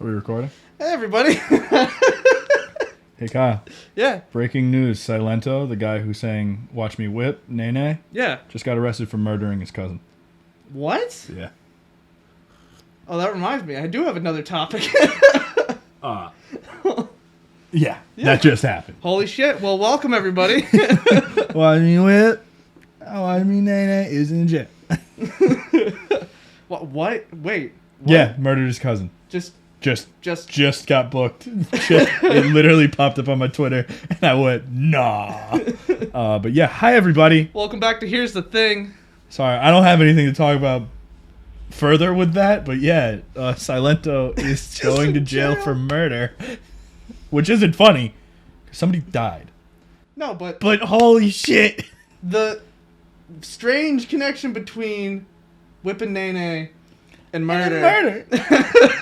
Are we recording? Hey, everybody. Hey, Kyle. Yeah. Breaking news. Silento, the guy who sang Watch Me Whip, Nene, Yeah. just got arrested for murdering his cousin. What? Yeah. Oh, that reminds me. I do have another topic. Yeah, that just happened. Holy shit. Well, welcome, everybody. Watch Me Whip, Watch Me Nene is in jail. What? Wait. What? Yeah, murdered his cousin. Just got booked. It literally popped up on my Twitter, and I went, nah. But yeah, hi everybody. Welcome back to Here's the Thing. Sorry, I don't have anything to talk about further with that, but yeah, Silento is going to jail for murder, which isn't funny, because somebody died. No, but holy shit. the strange connection between whipping Nene and murder.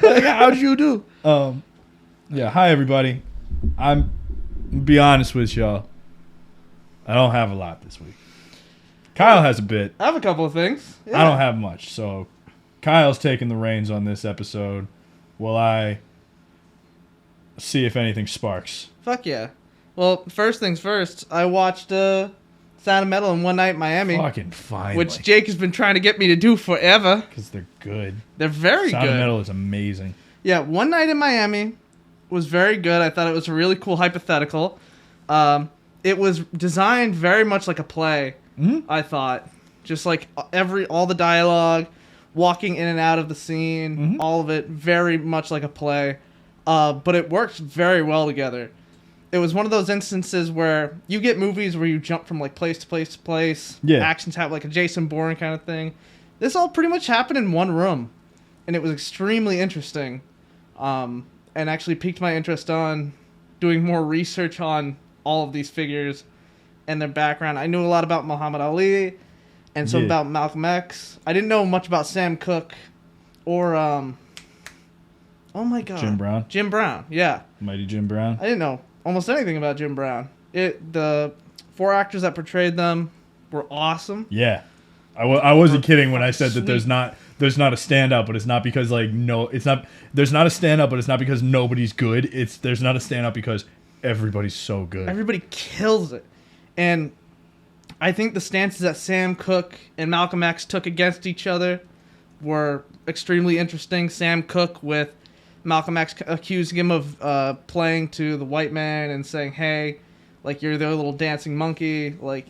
Like, how'd you do? Yeah, hi everybody. I'm be honest with y'all. I don't have a lot this week. Kyle has a bit. I have a couple of things. Yeah. I don't have much, so Kyle's taking the reins on this episode while I see if anything sparks. Fuck yeah. Well, first things first, I watched Sound of Metal in One Night in Miami. Fucking finally. Which Jake has been trying to get me to do forever. Because they're good. They're very Sound good. of Metal is amazing. Yeah, One Night in Miami was very good. I thought it was a really cool hypothetical. It was designed very much like a play, I thought. Just like all the dialogue, walking in and out of the scene, all of it, very much like a play. But it works very well together. It was one of those instances where you get movies where you jump from like place to place to place. Yeah. Actions happen like a Jason Bourne kind of thing. This all pretty much happened in one room. And it was extremely interesting. And actually piqued my interest on doing more research on all of these figures and their background. I knew a lot about Muhammad Ali and some about Malcolm X. I didn't know much about Sam Cooke or, oh my God. Jim Brown, yeah. Mighty Jim Brown. I didn't know almost anything about Jim Brown. The 4 actors that portrayed them were awesome. Yeah. I wasn't kidding when I said that there's not a standout, but it's not because there's not a standout, but it's not because nobody's good. There's not a standout because everybody's so good. Everybody kills it. And I think the stances that Sam Cooke and Malcolm X took against each other were extremely interesting. Sam Cooke with Malcolm X accusing him of playing to the white man and saying, hey, like, you're their little dancing monkey, like,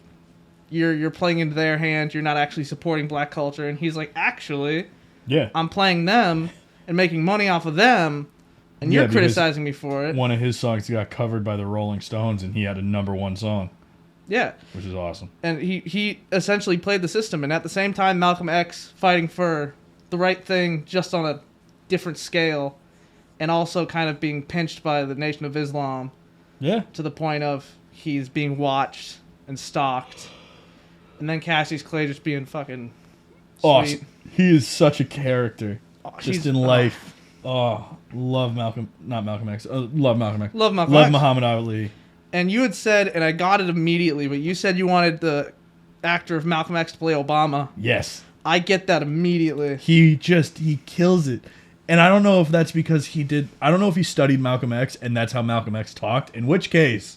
you're playing into their hand, you're not actually supporting black culture. And he's like, actually, yeah, I'm playing them and making money off of them, and you're criticizing me for it. One of his songs got covered by the Rolling Stones, and he had a #1 song. Yeah. Which is awesome. And he essentially played the system, and at the same time, Malcolm X fighting for the right thing just on a different scale, and also kind of being pinched by the Nation of Islam. Yeah. To the point of he's being watched and stalked. And then Cassius Clay just being fucking sweet. Awesome. He is such a character. Just in life. Love Malcolm. Not Malcolm X. Love Malcolm X. Love Malcolm X. Love Muhammad Ali. And you had said, and I got it immediately, but you said you wanted the actor of Malcolm X to play Obama. Yes. I get that immediately. He kills it. And I don't know if that's because I don't know if he studied Malcolm X and that's how Malcolm X talked, in which case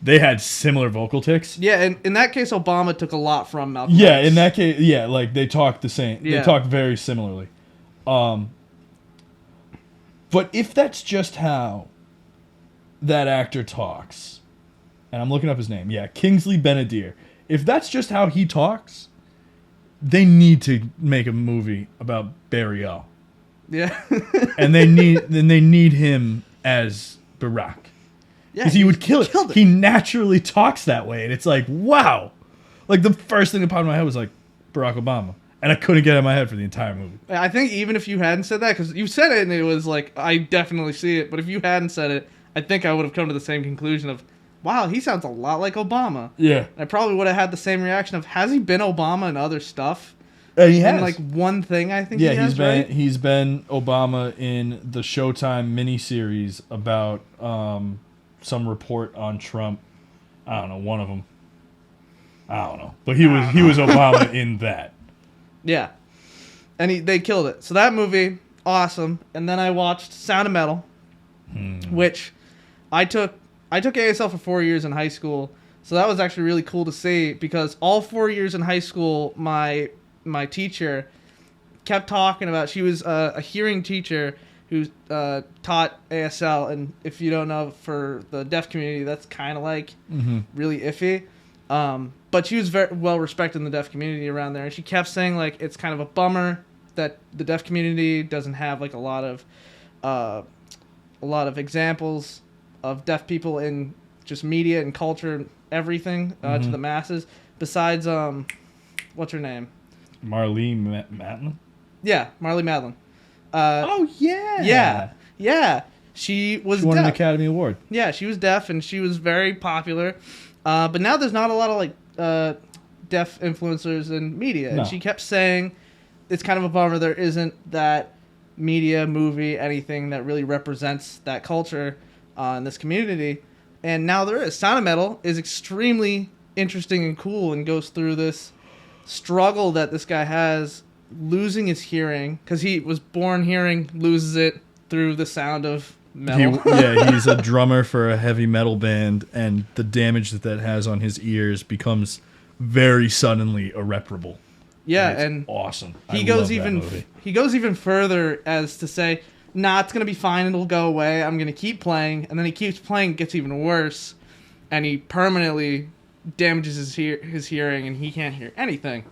they had similar vocal tics. Yeah, and in that case, Obama took a lot from Malcolm X. Yeah, in that case, yeah, like they talked the same. Yeah. They talked very similarly. But if that's just how that actor talks, and I'm looking up his name, yeah, Kingsley Benadir. If that's just how he talks, they need to make a movie about Burial. Yeah. and they need him as Barack. Yeah, because he would kill it. He naturally talks that way, and it's like, wow. Like, the first thing that popped in my head was like Barack Obama, and I couldn't get it in my head for the entire movie. I think even if you hadn't said that, because you said it and it was like, I definitely see it, but if you hadn't said it, I think I would have come to the same conclusion of, wow, he sounds a lot like Obama. Yeah. And I probably would have had the same reaction of, has he been Obama in other stuff? He has. And like one thing I think he's been Obama in the Showtime miniseries about some report on Trump. I don't know, one of them. I don't know. But he was Obama in that. Yeah. And they killed it. So that movie, awesome. And then I watched Sound of Metal, which I took ASL for 4 years in high school. So that was actually really cool to see, because all 4 years in high school, my teacher kept talking about, she was a hearing teacher who taught ASL, and if you don't know, for the deaf community, that's kind of like really iffy. But she was very well respected in the deaf community around there, and she kept saying like it's kind of a bummer that the deaf community doesn't have like a lot of examples of deaf people in just media and culture and everything to the masses. Besides, what's her name? Marlee Matlin? Yeah, Marlee Matlin. Oh, yeah. Yeah. She was She won an deaf. Academy Award. Yeah, she was deaf, and she was very popular. But now there's not a lot of like deaf influencers in media. No. And she kept saying it's kind of a bummer there isn't that media, movie, anything that really represents that culture in this community. And now there is. Sound of Metal is extremely interesting and cool, and goes through this struggle that this guy has losing his hearing, because he was born hearing, loses it through the sound of metal. He's a drummer for a heavy metal band, and the damage that has on his ears becomes very suddenly irreparable. Yeah, and and awesome. he goes even further as to say, nah, it's gonna be fine, it'll go away, I'm gonna keep playing. And then he keeps playing, it gets even worse, and he permanently damages his hearing, and he can't hear anything.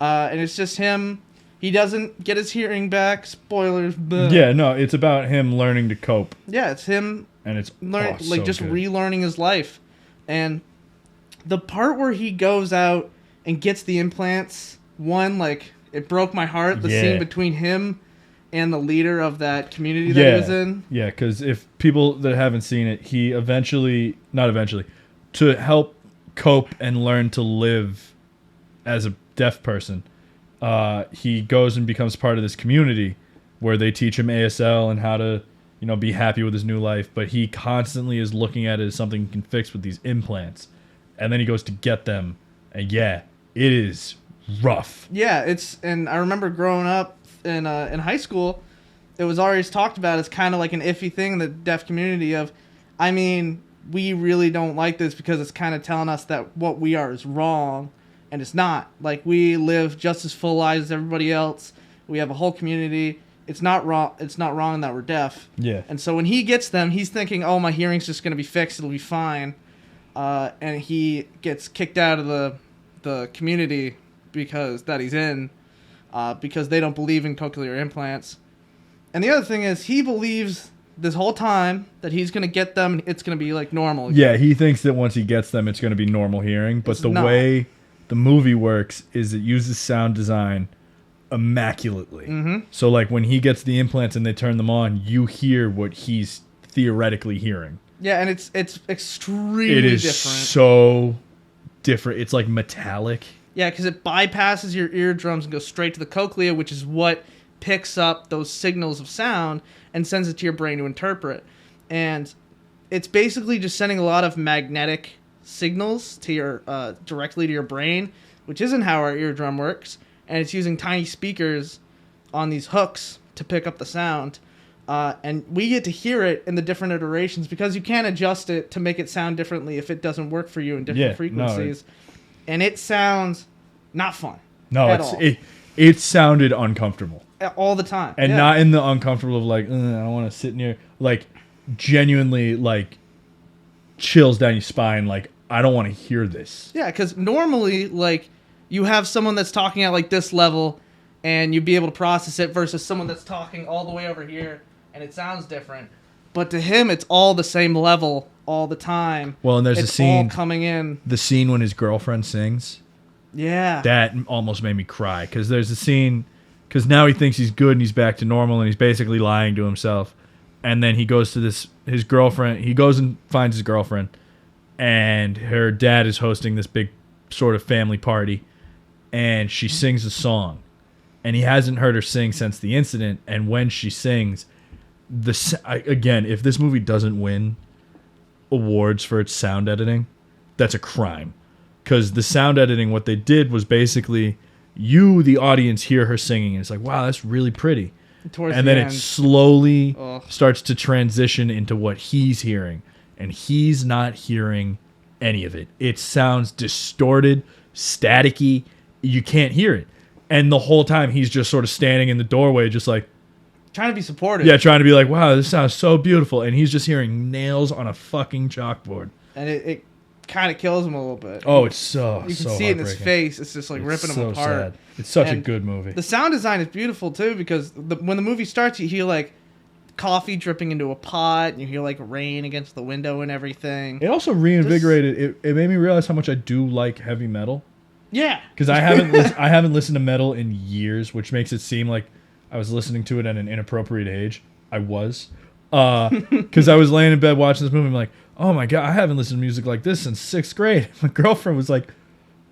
And it's just him. He doesn't get his hearing back. Spoilers. Bleh. Yeah, no, it's about him learning to cope, Yeah, it's him and it's just good. relearning his life. And the part where he goes out and gets the implants, it broke my heart. The scene between him and the leader of that community that he was in. Yeah, because if people that haven't seen it, he to help cope and learn to live as a deaf person, he goes and becomes part of this community where they teach him ASL and how to, be happy with his new life. But he constantly is looking at it as something he can fix with these implants. And then he goes to get them. And it is rough. Yeah, and I remember growing up in high school, it was always talked about as kind of like an iffy thing in the deaf community of, I mean, we really don't like this because it's kind of telling us that what we are is wrong. And it's not. Like, we live just as full lives as everybody else. We have a whole community. It's not wrong. It's not wrong that we're deaf. Yeah. And so when he gets them, he's thinking, "Oh, my hearing's just gonna be fixed. It'll be fine." And he gets kicked out of the community because he's in, because they don't believe in cochlear implants. And the other thing is, he believes this whole time that he's gonna get them. And it's gonna be like normal. Yeah, he thinks that once he gets them, it's going to be normal hearing. But the way the movie works is it uses sound design immaculately. Mm-hmm. So like when he gets the implants and they turn them on, you hear what he's theoretically hearing. Yeah, and it's extremely different. It is so different. It's like metallic. Yeah, because it bypasses your eardrums and goes straight to the cochlea, which is what picks up those signals of sound and sends it to your brain to interpret. And it's basically just sending a lot of magnetic signals to your directly to your brain, which isn't how our eardrum works. And it's using tiny speakers on these hooks to pick up the sound. And we get to hear it in the different iterations because you can't adjust it to make it sound differently if it doesn't work for you in different frequencies. And it sounds not fun. No, it sounded uncomfortable. All the time. And not in the uncomfortable of like, I don't want to sit near, like genuinely like chills down your spine. Like, I don't want to hear this. Yeah, because normally, like, you have someone that's talking at like this level and you'd be able to process it versus someone that's talking all the way over here and it sounds different. But to him, it's all the same level all the time. Well, and there's a scene all coming in. The scene when his girlfriend sings. Yeah. That almost made me cry because there's a scene because now he thinks he's good and he's back to normal and he's basically lying to himself. And then he goes to his girlfriend. He goes and finds his girlfriend, and her dad is hosting this big sort of family party, and she sings a song, and he hasn't heard her sing since the incident. And when she sings, again, if this movie doesn't win awards for its sound editing, that's a crime. Because the sound editing, what they did was basically you, the audience, hear her singing, and it's like, wow, that's really pretty. Towards and the then end. it slowly Ugh. starts to transition into what he's hearing, and he's not hearing any of it. It sounds distorted, staticky. You can't hear it. And the whole time he's just sort of standing in the doorway, just like, Trying to be supportive. yeah, trying to be like, wow, this sounds so beautiful. And he's just hearing nails on a fucking chalkboard. And it kind of kills him a little bit. Oh, it's so You can so see it in his heartbreaking. face. It's just like It's ripping so him apart. sad. It's such a And good movie. The sound design is beautiful too, because when the movie starts, you hear like coffee dripping into a pot, and you hear like rain against the window and everything. It also reinvigorated. It made me realize how much I do like heavy metal. Yeah, Because I haven't listened to metal in years, which makes it seem like I was listening to it at an inappropriate age. I was. Because I was laying in bed watching this movie. I'm like, oh my God, I haven't listened to music like this since 6th grade. My girlfriend was like,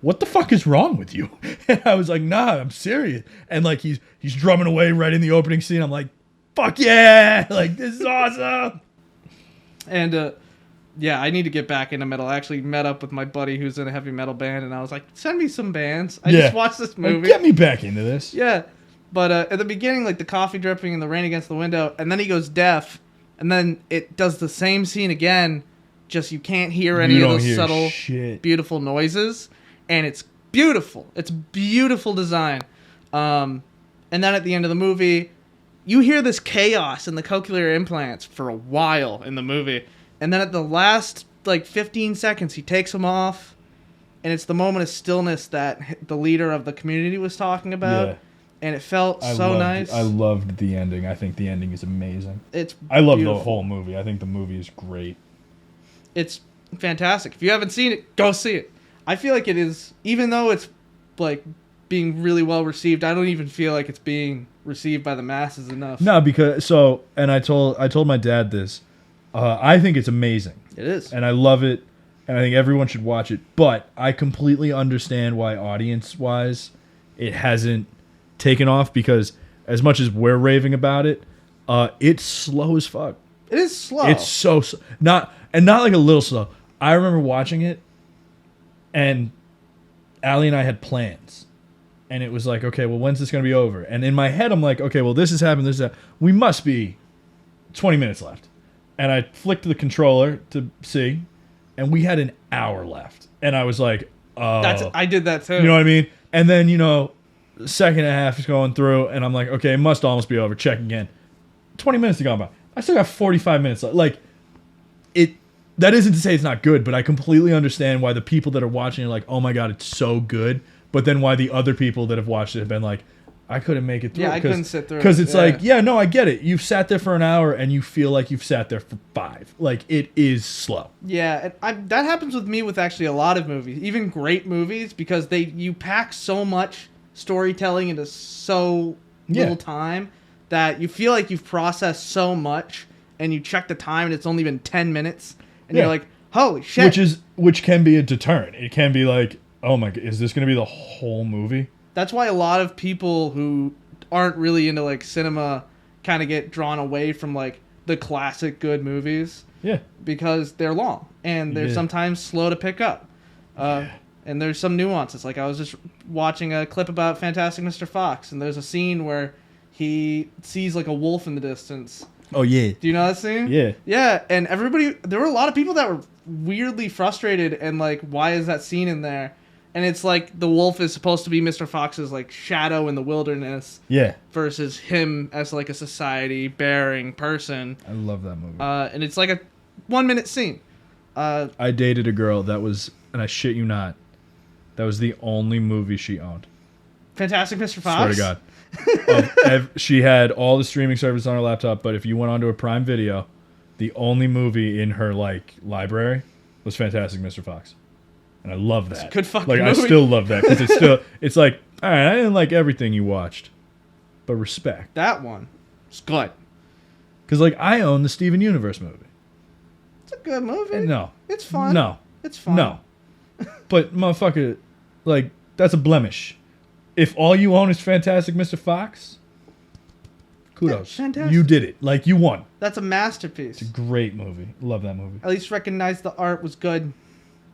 what the fuck is wrong with you? And I was like, nah, I'm serious. And like he's drumming away right in the opening scene. I'm like, fuck yeah! Like, this is awesome. and yeah, I need to get back into metal. I actually met up with my buddy who's in a heavy metal band, and I was like, send me some bands. I just watched this movie. Like, get me back into this. Yeah, but at the beginning, like the coffee dripping and the rain against the window, and then he goes deaf, and then it does the same scene again, just you can't hear any of those subtle, beautiful noises, and it's beautiful. It's beautiful design. And then at the end of the movie, you hear this chaos in the cochlear implants for a while in the movie, and then at the last like 15 seconds, he takes them off, and it's the moment of stillness that the leader of the community was talking about. Yeah. And it felt so nice. I loved the ending. I think the ending is amazing. I love the whole movie. I think the movie is great. It's fantastic. If you haven't seen it, go see it. I feel like it is, even though it's like being really well received, I don't even feel like it's being received by the masses enough. No, because and I told my dad this. I think it's amazing. It is. And I love it, and I think everyone should watch it. But I completely understand why audience-wise it hasn't taken off, because as much as we're raving about it, it's slow as fuck. It is slow. It's so not like a little slow. I remember watching it, and Allie and I had plans, and it was like, okay, well, when's this gonna be over? And in my head, I'm like, okay, well, this has happened. This is we must be 20 minutes left, and I flicked the controller to see, and we had an hour left, and I was like, oh, I did that too. you know what I mean? And then second and a half is going through, and I'm like, okay, it must almost be over. Check again. 20 minutes have gone by. I still got 45 minutes left. Like, that isn't to say it's not good, but I completely understand why the people that are watching are like, oh my God, it's so good. But then why the other people that have watched it have been like, I couldn't make it through. Yeah, I couldn't sit through it. Because it's like, yeah, no, I get it. You've sat there for an hour, and you feel like you've sat there for 5. Like, it is slow. Yeah, and that happens with me with actually a lot of movies, even great movies, because you pack so much storytelling into so little time that you feel like you've processed so much, and you check the time and it's only been 10 minutes, and you're like, holy shit. Which can be a deterrent. It can be like, oh my God, is this going to be the whole movie? That's why a lot of people who aren't really into like cinema kind of get drawn away from like the classic good movies. Yeah. Because they're long and they're sometimes slow to pick up. And there's some nuances. Like I was just watching a clip about Fantastic Mr. Fox, and there's a scene where he sees like a wolf in the distance. Oh yeah. Do you know that scene? Yeah. Yeah, and there were a lot of people that were weirdly frustrated and like, why is that scene in there? And it's like the wolf is supposed to be Mr. Fox's like shadow in the wilderness. Yeah. Versus him as like a society bearing person. I love that movie. And it's like a 1-minute scene. I dated a girl that was, and I shit you not, that was the only movie she owned. Fantastic Mr. Fox? Swear to God. She had all the streaming services on her laptop, but if you went onto a Prime Video, the only movie in her like library was Fantastic Mr. Fox. And I love that. It's a good fucking movie. I still love that, because it's like, all right, I didn't like everything you watched, but respect. That one. It's good. Because like I own the Steven Universe movie. It's a good movie. No. It's fun. No. It's fun. No. But motherfucker, like, that's a blemish. If all you own is Fantastic Mr. Fox, kudos. Yeah, fantastic. You did it. Like, you won. That's a masterpiece. It's a great movie. Love that movie. At least recognize the art was good.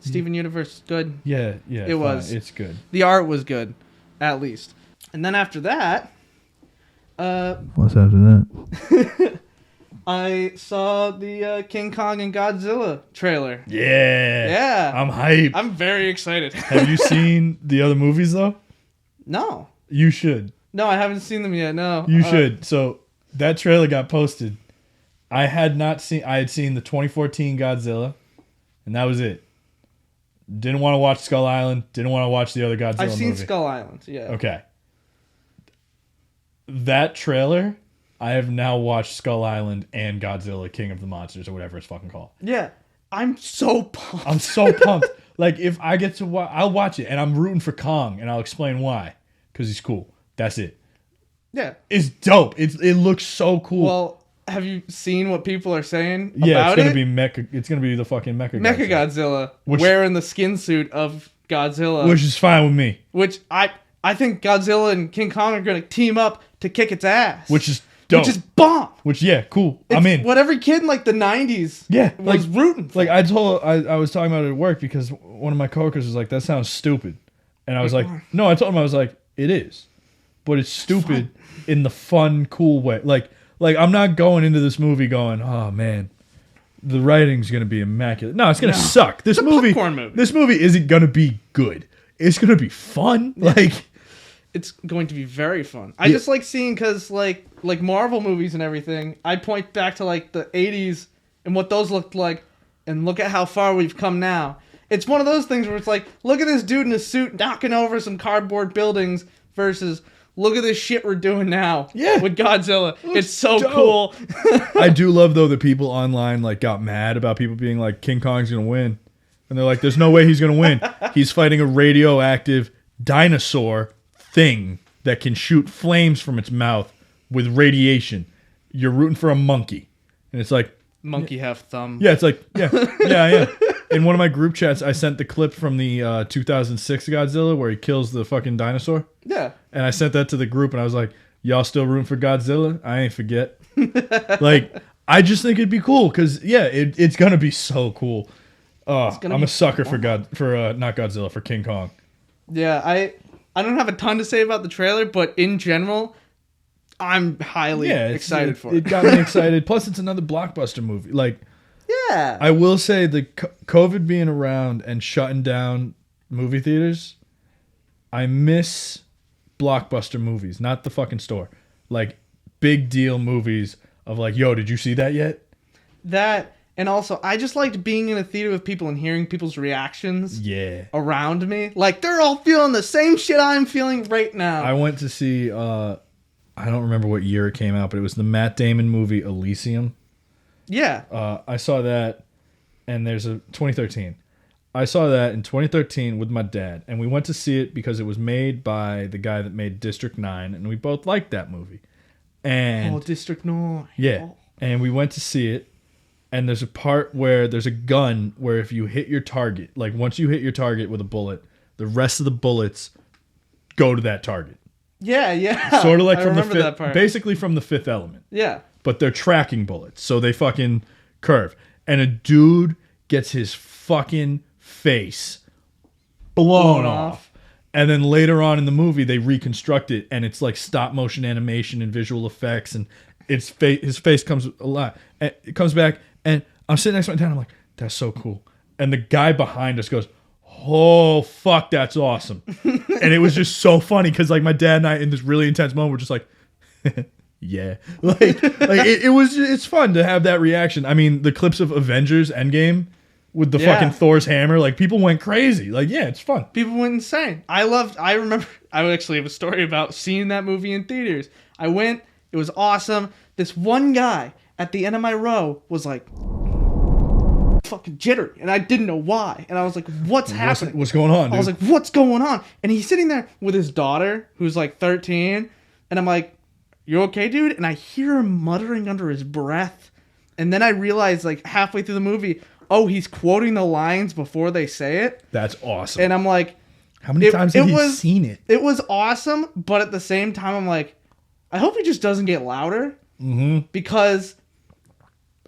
Steven Universe is good. Yeah. It was. It's good. The art was good, at least. And then after that, What's after that? I saw the King Kong and Godzilla trailer. Yeah. I'm hyped. I'm very excited. Have you seen the other movies, though? No. You should. No, I haven't seen them yet, no. You should. So, that trailer got posted. I had seen the 2014 Godzilla, and that was it. Didn't want to watch Skull Island. Didn't want to watch the other Godzilla movie. I've seen Skull Island, yeah. Okay. That trailer, I have now watched Skull Island and Godzilla King of the Monsters, or whatever it's fucking called. Yeah. I'm so pumped. I'm so pumped. Like, if I get to watch, I'll watch it, and I'm rooting for Kong, and I'll explain why. Because he's cool. That's it. Yeah. It's dope. It looks so cool. Well, have you seen what people are saying yeah, about it's gonna be Mecha. It's gonna be the fucking Mechagodzilla wearing the skin suit of Godzilla, which is fine with me. Which I think Godzilla and King Kong are gonna team up to kick its ass. Which is dope. Which is bomb. Which cool. I'm in. What every kid in like the '90s was rooting for. Like I was talking about it at work because one of my coworkers was like, "That sounds stupid," and I was like, "No," I told him I was like, "It is, but it's stupid in the fun, cool way." Like I'm not going into this movie going, "Oh man, the writing's gonna be immaculate." No, it's gonna suck. This movie isn't gonna be good. It's gonna be fun. Yeah. Like it's going to be very fun. I just like seeing because like Marvel movies and everything. I point back to like the '80s and what those looked like, and look at how far we've come now. It's one of those things where it's like, look at this dude in a suit knocking over some cardboard buildings versus. Look at this shit we're doing now with Godzilla. It's so dope. Cool. I do love, though, that people online like got mad about people being like, King Kong's going to win. And they're like, there's no way he's going to win. He's fighting a radioactive dinosaur thing that can shoot flames from its mouth with radiation. You're rooting for a monkey. And it's like... Monkey have thumb. Yeah, it's like, yeah. In one of my group chats, I sent the clip from the 2006 Godzilla where he kills the fucking dinosaur. Yeah. And I sent that to the group, and I was like, y'all still rooting for Godzilla? I ain't forget. Like, I just think it'd be cool, because, it's going to be so cool. I'm a sucker for not Godzilla, for King Kong. Yeah, I don't have a ton to say about the trailer, but in general... I'm highly excited for it. It got me excited. Plus, it's another blockbuster movie. Like, yeah. I will say the COVID being around and shutting down movie theaters, I miss blockbuster movies, not the fucking store. Like, big deal movies of like, yo, did you see that yet? That, and also, I just liked being in a theater with people and hearing people's reactions around me. Like, they're all feeling the same shit I'm feeling right now. I went to see... I don't remember what year it came out, but it was the Matt Damon movie Elysium. Yeah. I saw that, and there's a 2013. I saw that in 2013 with my dad, and we went to see it because it was made by the guy that made District 9, and we both liked that movie. And District 9. Yeah. Oh. And we went to see it, and there's a part where there's a gun where if you hit your target, like once you hit your target with a bullet, the rest of the bullets go to that target. Yeah. Sort of like from the fifth, basically from the Fifth Element. Yeah. But they're tracking bullets, so they fucking curve. And a dude gets his fucking face blown off. And then later on in the movie, they reconstruct it, and it's like stop motion animation and visual effects, and his face comes alive. And it comes back, and I'm sitting next to my dad, and I'm like, that's so cool. And the guy behind us goes, oh, fuck, that's awesome. And it was just so funny because like my dad and I in this really intense moment were just like, yeah. It's fun to have that reaction. I mean, the clips of Avengers Endgame with the fucking Thor's hammer, like people went crazy. Like, yeah, it's fun. People went insane. I remember, I actually have a story about seeing that movie in theaters. I went, it was awesome. This one guy at the end of my row was like, fucking jittery, and I didn't know why, and I was like, what's happening? What's going on, dude? I was like, what's going on? And he's sitting there with his daughter who's like 13, and I'm like, you okay, dude? And I hear him muttering under his breath, and then I realized like halfway through the movie, oh, he's quoting the lines before they say it. That's awesome. And I'm like, how many times have you seen it? It was awesome, but at the same time I'm like, I hope he just doesn't get louder, because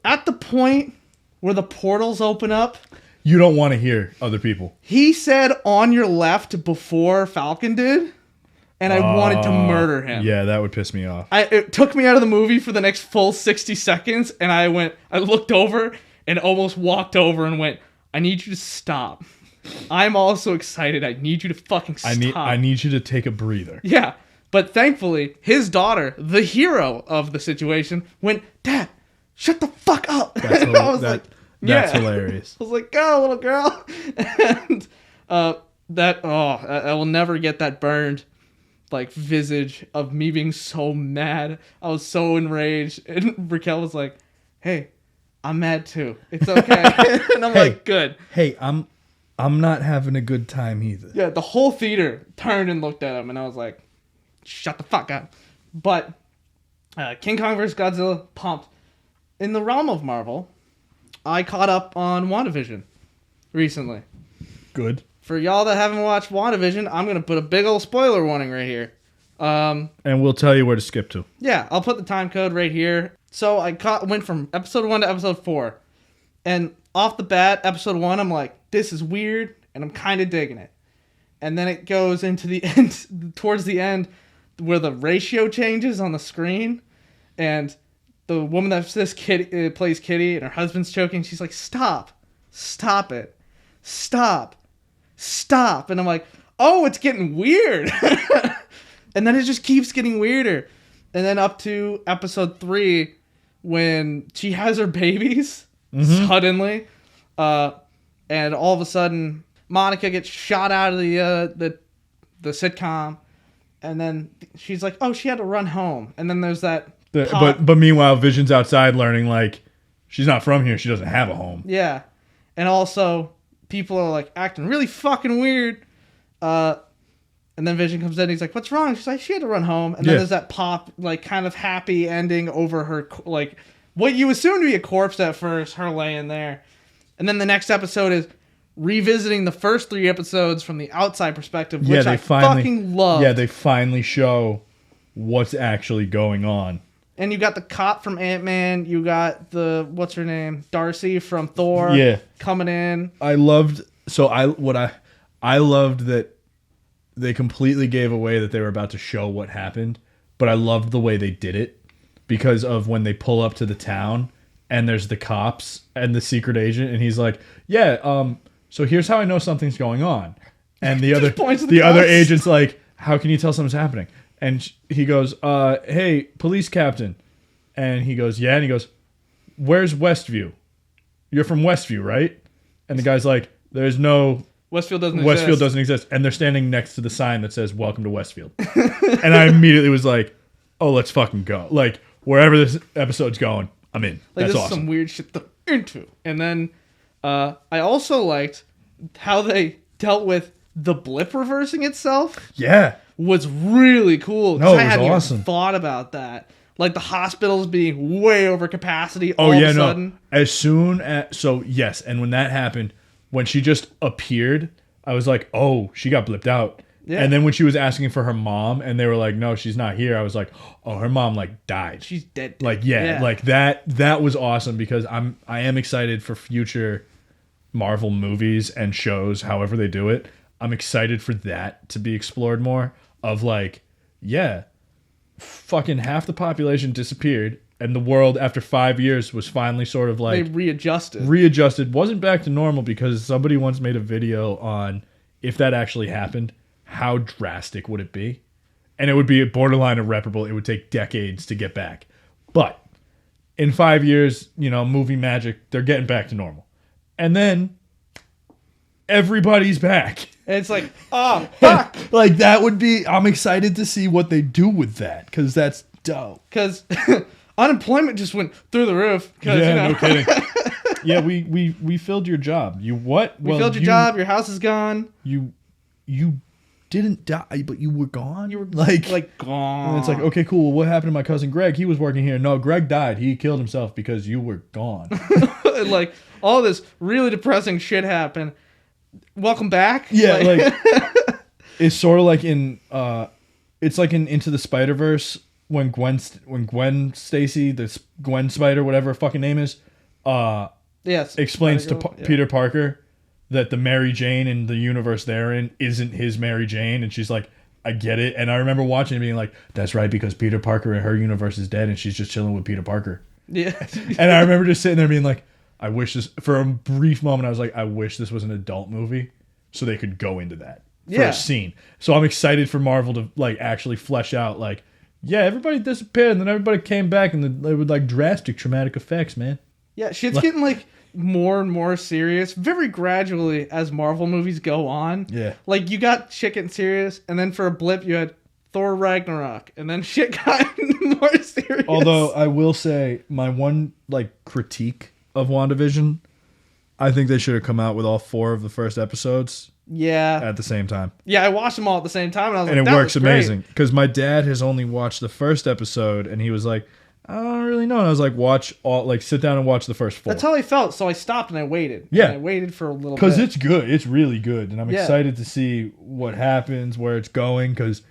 at the point where the portals open up, you don't want to hear other people. He said on your left before Falcon did. and I wanted to murder him. Yeah, that would piss me off. It took me out of the movie for the next full 60 seconds, and I looked over and almost walked over and went, I need you to stop. I'm also excited. I need you to fucking stop. I need you to take a breather. Yeah. But thankfully, his daughter, the hero of the situation, went, Dad, shut the fuck up. That's And I was like, that's hilarious. I was like, go, little girl. And I will never get that burned like visage of me being so mad. I was so enraged. And Raquel was like, hey, I'm mad too. It's okay. And I'm like, good. Hey, I'm not having a good time either. Yeah, the whole theater turned and looked at him, and I was like, shut the fuck up. But King Kong vs. Godzilla, pumped. In the realm of Marvel, I caught up on WandaVision recently. Good. For y'all that haven't watched WandaVision, I'm going to put a big old spoiler warning right here. And we'll tell you where to skip to. Yeah, I'll put the time code right here. So I went from episode 1 to episode 4. And off the bat, episode 1, I'm like, this is weird, and I'm kind of digging it. And then it goes into the end, towards the end, where the ratio changes on the screen, and the woman that plays Kitty, and her husband's choking. She's like, stop it, stop. And I'm like, oh, it's getting weird. And then it just keeps getting weirder. And then up to episode 3, when she has her babies suddenly, and all of a sudden Monica gets shot out of the sitcom, and then she's like, oh, she had to run home. And then there's that but meanwhile, Vision's outside learning, like, she's not from here, she doesn't have a home. Yeah. And also people are like acting really fucking weird, and then Vision comes in and he's like, what's wrong? She's like, she had to run home. And then there's that like kind of happy ending over her, like what you assume to be a corpse at first, her laying there. And then the next episode is revisiting the first 3 episodes from the outside perspective, which I fucking love. Yeah, they finally show what's actually going on. And you got the cop from Ant-Man. You got what's her name? Darcy from Thor. Yeah. Coming in. I loved that they completely gave away that they were about to show what happened, but I loved the way they did it because of when they pull up to the town and there's the cops and the secret agent, and he's like, yeah, so here's how I know something's going on. And the other agent's like, how can you tell something's happening? And he goes, hey, police captain. And he goes, yeah. And he goes, where's Westview? You're from Westview, right? And the guy's like, there's no... Westfield doesn't exist. And they're standing next to the sign that says, welcome to Westfield. And I immediately was like, oh, let's fucking go. Like, wherever this episode's going, I'm in. Like, that's this awesome. Is some weird shit to into. And then I also liked how they dealt with the blip reversing itself. Yeah. Was really cool. No, it was I hadn't awesome. even thought about that. Like the hospitals being way over capacity all of a sudden. As soon as... So, yes. And when that happened, when she just appeared, I was like, oh, she got blipped out. Yeah. And then when she was asking for her mom and they were like, no, she's not here, I was like, oh, her mom like died. She's dead. Like, yeah. Like that was awesome because I am excited for future Marvel movies and shows, however they do it. I'm excited for that to be explored more of like, yeah, fucking half the population disappeared and the world after 5 years was finally sort of like... They readjusted. Wasn't back to normal because somebody once made a video on if that actually happened, how drastic would it be? And it would be borderline irreparable. It would take decades to get back. But in 5 years, movie magic, they're getting back to normal. And then everybody's back. And it's like, oh, fuck. Like, that would be... I'm excited to see what they do with that because that's dope. Because unemployment just went through the roof. Yeah, no kidding. Yeah, we filled your job. You what? We filled your job. Your house is gone. You didn't die, but you were gone? You were like gone. And it's like, okay, cool. Well, what happened to my cousin Greg? He was working here. No, Greg died. He killed himself because you were gone. Like, all this really depressing shit happened. Welcome back. Yeah, like it's sort of like in it's like in Into the Spider-Verse when Gwen Stacy, this Gwen Spider, whatever her fucking name is, explains to Peter Parker that the Mary Jane in the universe they're in isn't his Mary Jane, and she's like, I get it. And I remember watching it being like, that's right, because Peter Parker in her universe is dead and she's just chilling with Peter Parker. Yeah. And I remember just sitting there being like, I wish this, for a brief moment, I was like, I wish this was an adult movie so they could go into that for a scene. So I'm excited for Marvel to like actually flesh out like, yeah, everybody disappeared and then everybody came back and they were like drastic traumatic effects, man. Yeah, shit's getting like more and more serious very gradually as Marvel movies go on. Yeah. Like you got shit getting serious and then for a blip you had Thor Ragnarok and then shit got more serious. Although I will say my one like critique of WandaVision, I think they should have come out with all 4 of the first episodes at the same time. Yeah, I watched them all at the same time and I was like, and it that works was great. amazing because my dad has only watched the first episode and he was like, I don't really know. And I was like, sit down and watch the first 4. That's how I felt. So I stopped and I waited. Yeah. And I waited for a little bit. Because it's good. It's really good. And I'm excited to see what happens, where it's going. Because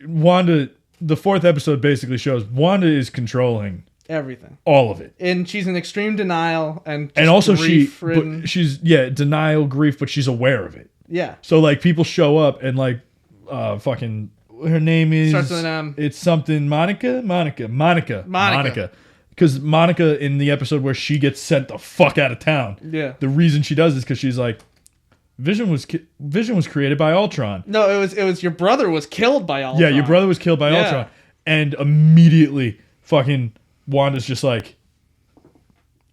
Wanda, the 4th episode basically shows Wanda is controlling everything. All of it. And she's in extreme denial and also she's denial, grief, but she's aware of it. Yeah. So like people show up and like fucking her name is starts with an M. It's something Monica. Because Monica in the episode where she gets sent the fuck out of town. Yeah. The reason she does is because she's like, Vision was created by Ultron. No, it was your brother was killed by Ultron. Yeah, your brother was killed by Ultron, and immediately fucking Wanda's just like,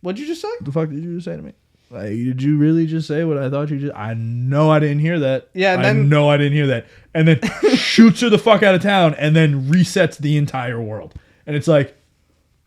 what'd you just say? The fuck did you just say to me? Like, did you really just say what I thought you just? I know I didn't hear that. Yeah, and I know I didn't hear that. And then shoots her the fuck out of town, and then resets the entire world. And it's like,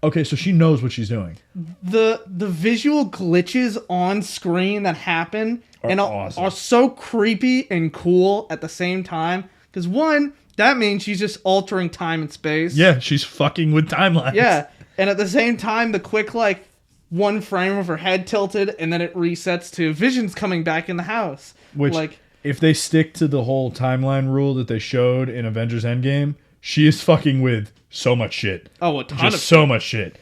okay, so she knows what she's doing. The visual glitches on screen that happen are so creepy and cool at the same time. Because one, that means she's just altering time and space. Yeah, she's fucking with timelines. Yeah, and at the same time, the quick like one frame of her head tilted, and then it resets to Vision's coming back in the house. Which, like, if they stick to the whole timeline rule that they showed in Avengers Endgame, she is fucking with so much shit. Oh, a ton of so much shit.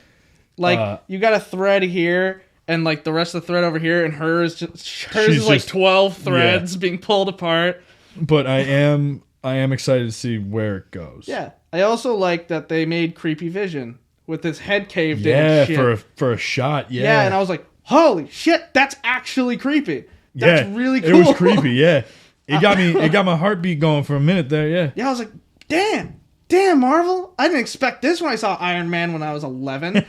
Like, you got a thread here, and like the rest of the thread over here, and hers is like 12 threads being pulled apart. But I am excited to see where it goes. Yeah. I also like that they made creepy Vision with his head caved in and shit. for a shot, Yeah, and I was like, holy shit, that's actually creepy. That's really cool. It was creepy, yeah. It got my heartbeat going for a minute there, yeah. Yeah, I was like, damn, Marvel. I didn't expect this when I saw Iron Man when I was 11.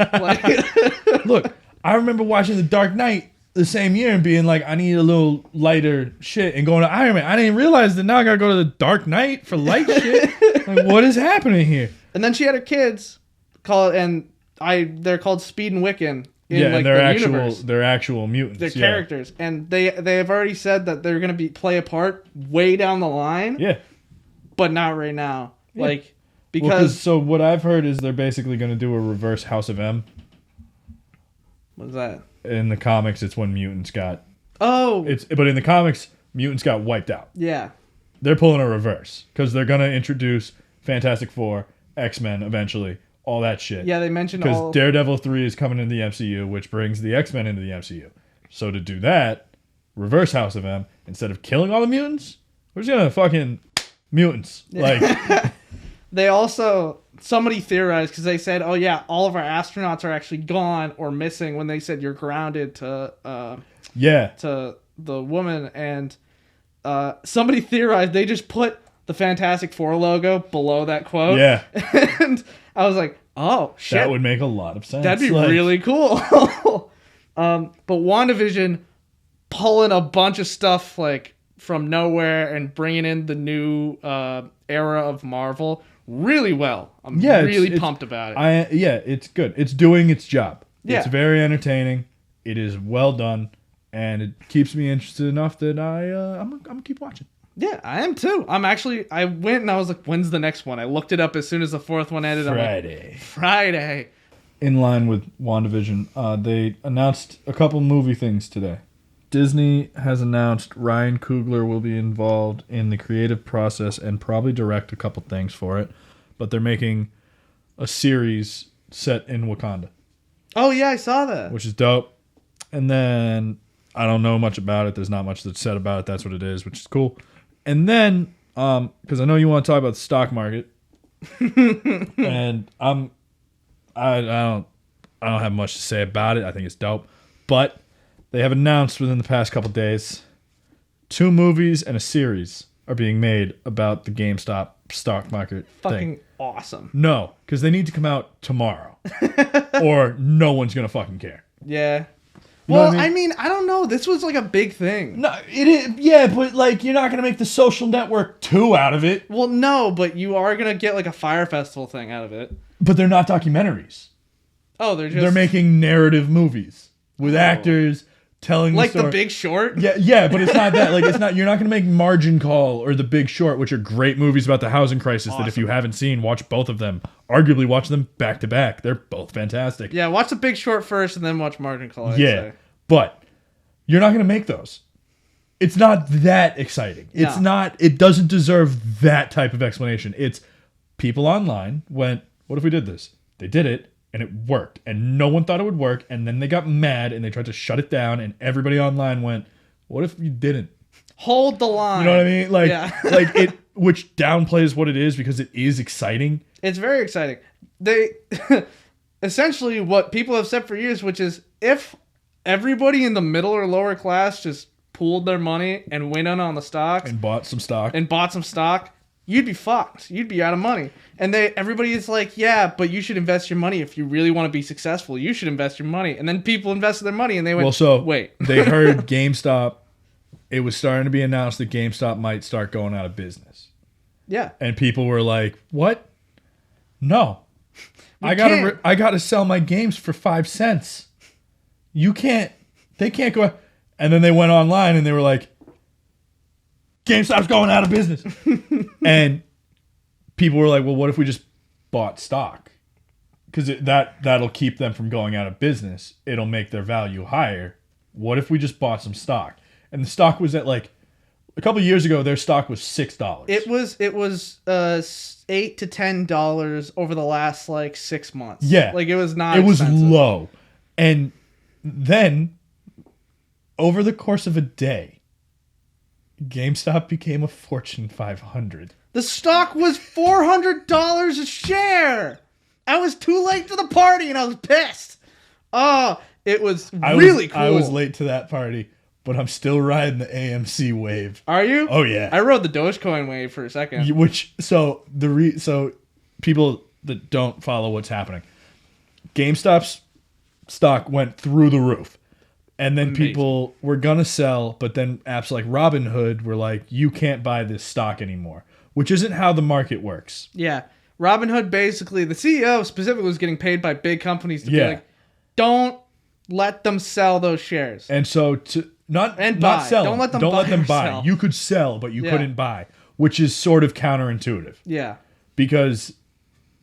Look, I remember watching The Dark Knight the same year and being like, I need a little lighter shit, and going to Iron Man. I didn't realize that now I gotta go to The Dark Knight for light shit. Like, what is happening here? And then she had her kids they're called Speed and Wiccan. And they're actual mutants. They're characters, and they have already said that they're gonna play a part way down the line. Yeah, but not right now. Yeah. Because so what I've heard is they're basically gonna do a reverse House of M. What's that? In the comics, it's when mutants got. Oh. But in the comics, mutants got wiped out. Yeah. They're pulling a reverse because they're gonna introduce Fantastic Four, X-Men eventually. All that shit. Yeah, they mentioned because Daredevil 3 is coming into the MCU, which brings the X-Men into the MCU. So to do that, reverse House of M, instead of killing all the mutants, we're just gonna fucking mutants. Like they also somebody theorized because they said, oh yeah, all of our astronauts are actually gone or missing when they said you're grounded to the woman, and somebody theorized they just put the Fantastic Four logo below that quote. Yeah. And I was like, oh, shit. That would make a lot of sense. That'd be really cool. But WandaVision pulling a bunch of stuff like from nowhere and bringing in the new era of Marvel really well. I'm really pumped about it. It's good. It's doing its job. Yeah. It's very entertaining. It is well done. And it keeps me interested enough that I'm going to keep watching. Yeah, I am too. I went and I was like, when's the next one? I looked it up as soon as the 4th one ended. Friday. In line with WandaVision, they announced a couple movie things today. Disney has announced Ryan Coogler will be involved in the creative process and probably direct a couple things for it. But they're making a series set in Wakanda. Oh, yeah, I saw that. Which is dope. And then I don't know much about it. There's not much that's said about it. That's what it is, which is cool. And then because I know you want to talk about the stock market, and I don't have much to say about it. I think it's dope, but they have announced within the past couple days 2 movies and a series are being made about the GameStop stock market Fucking thing. awesome. No, because they need to come out tomorrow, or no one's gonna fucking care. Yeah. You know Well, what I I mean? mean, I don't know. This was like a big thing. No, it is. Yeah, but like you're not gonna make the Social Network 2 out of it. Well, no, but you are gonna get like a Fire Festival thing out of it. But they're not documentaries. Oh, they're They're making narrative movies with actors telling like the story. The Big Short. Yeah, but it's not that. Like it's not. You're not gonna make Margin Call or The Big Short, which are great movies about the housing crisis. That if you haven't seen, watch both of them. Arguably, watch them back to back. They're both fantastic. Yeah, watch The Big Short first, and then watch Margin Call. I'd Yeah, say. but you're not gonna make those. It's not that exciting. It's No. not. It doesn't deserve that type of explanation. It's people online went, "What if we did this?" They did it. And it worked. And no one thought it would work. And then they got mad and they tried to shut it down. And everybody online went, what if you didn't? Hold the line. You know what I mean? Like, Yeah. like it, which downplays what it is because it is exciting. It's very exciting. They essentially what people have said for years, which is if everybody in the middle or lower class just pooled their money and went in on the stocks And bought some stock. and bought some stock, you'd be fucked. You'd be out of money. And everybody is like, yeah, but you should invest your money if you really want to be successful. You should invest your money. And then people invested their money and they went, well, so wait. they heard GameStop. It was starting to be announced that GameStop might start going out of business. Yeah. And people were like, what? No. I gotta sell my games for 5 cents. You can't. They can't go. And then they went online and they were like, GameStop's going out of business. And people were like, well, what if we just bought stock? Because that'll keep them from going out of business. It'll make their value higher. What if we just bought some stock? And the stock was at like, a couple years ago, their stock was $6. It was $8 to $10 over the last like 6 months. Yeah. Like it was not It was expensive. low. And then, over the course of a day, GameStop became a Fortune 500. The stock was $400 a share. I was too late to the party and I was pissed. Oh, it was really cool. I was late to that party, but I'm still riding the AMC wave. Are you? Oh yeah. I rode the Dogecoin wave for a second. So people that don't follow what's happening, GameStop's stock went through the roof. And then Amazing. people were going to sell, but then apps like Robinhood were like, you can't buy this stock anymore, which isn't how the market works. Yeah. Robinhood basically, the CEO specifically was getting paid by big companies to be Yeah. like, don't let them sell those shares. And so to not buy. sell, Don't let them don't buy let them or buy. sell. You could sell, but you Yeah. couldn't buy, which is sort of counterintuitive. Yeah. Because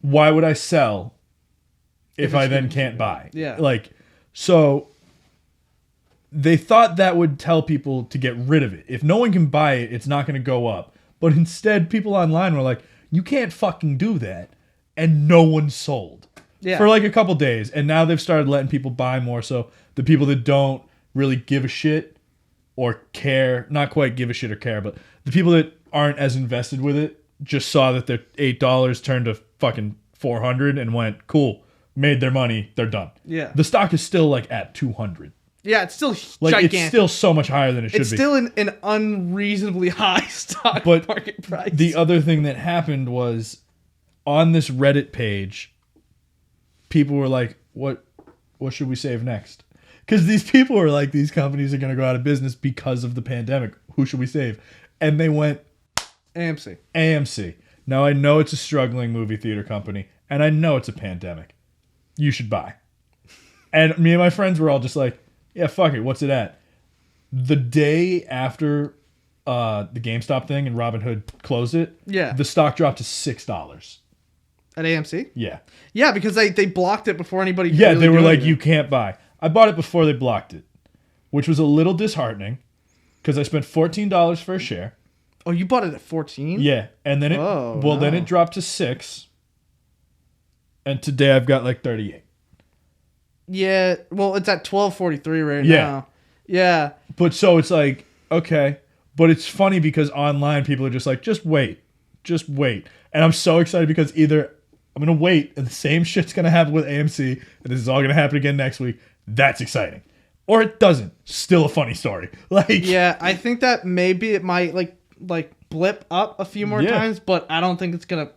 why would I sell if I then can't buy? Yeah. Like, so they thought that would tell people to get rid of it. If no one can buy it, it's not going to go up. But instead, people online were like, you can't fucking do that. And no one sold. Yeah. For like a couple days. And now they've started letting people buy more. So the people that don't really give a shit or care, not quite give a shit or care, but the people that aren't as invested with it just saw that their $8 turned to fucking 400 and went, cool, made their money, they're done. Yeah. The stock is still like at 200. Yeah, it's still Like gigantic. it's still so much higher than it should It's be. still an unreasonably high stock But market price. The other thing that happened was on this Reddit page, people were like, what should we save next? Because these people were like, these companies are going to go out of business because of the pandemic. Who should we save? And they went AMC. AMC. Now I know it's a struggling movie theater company, and I know it's a pandemic. You should buy. And me and my friends were all just like, yeah, fuck it. What's it at? The day after the GameStop thing and Robinhood closed it, Yeah. the stock dropped to $6. At AMC? Yeah. Yeah, because they blocked it before anybody could Yeah, really they were do like, anything. you can't buy. I bought it before they blocked it, which was a little disheartening because I spent $14 for a share. Oh, you bought it at 14? Yeah, and then then it dropped to 6, and today I've got like 38. Yeah, well, it's at 12.43 right Yeah. now. Yeah. But so it's like, okay, But it's funny because online people are just like, just wait. And I'm so excited because either I'm going to wait and the same shit's going to happen with AMC and this is all going to happen again next week. That's exciting. Or it doesn't. Still a funny story. Like, yeah, I think that maybe it might like blip up a few more times, but I don't think it's going to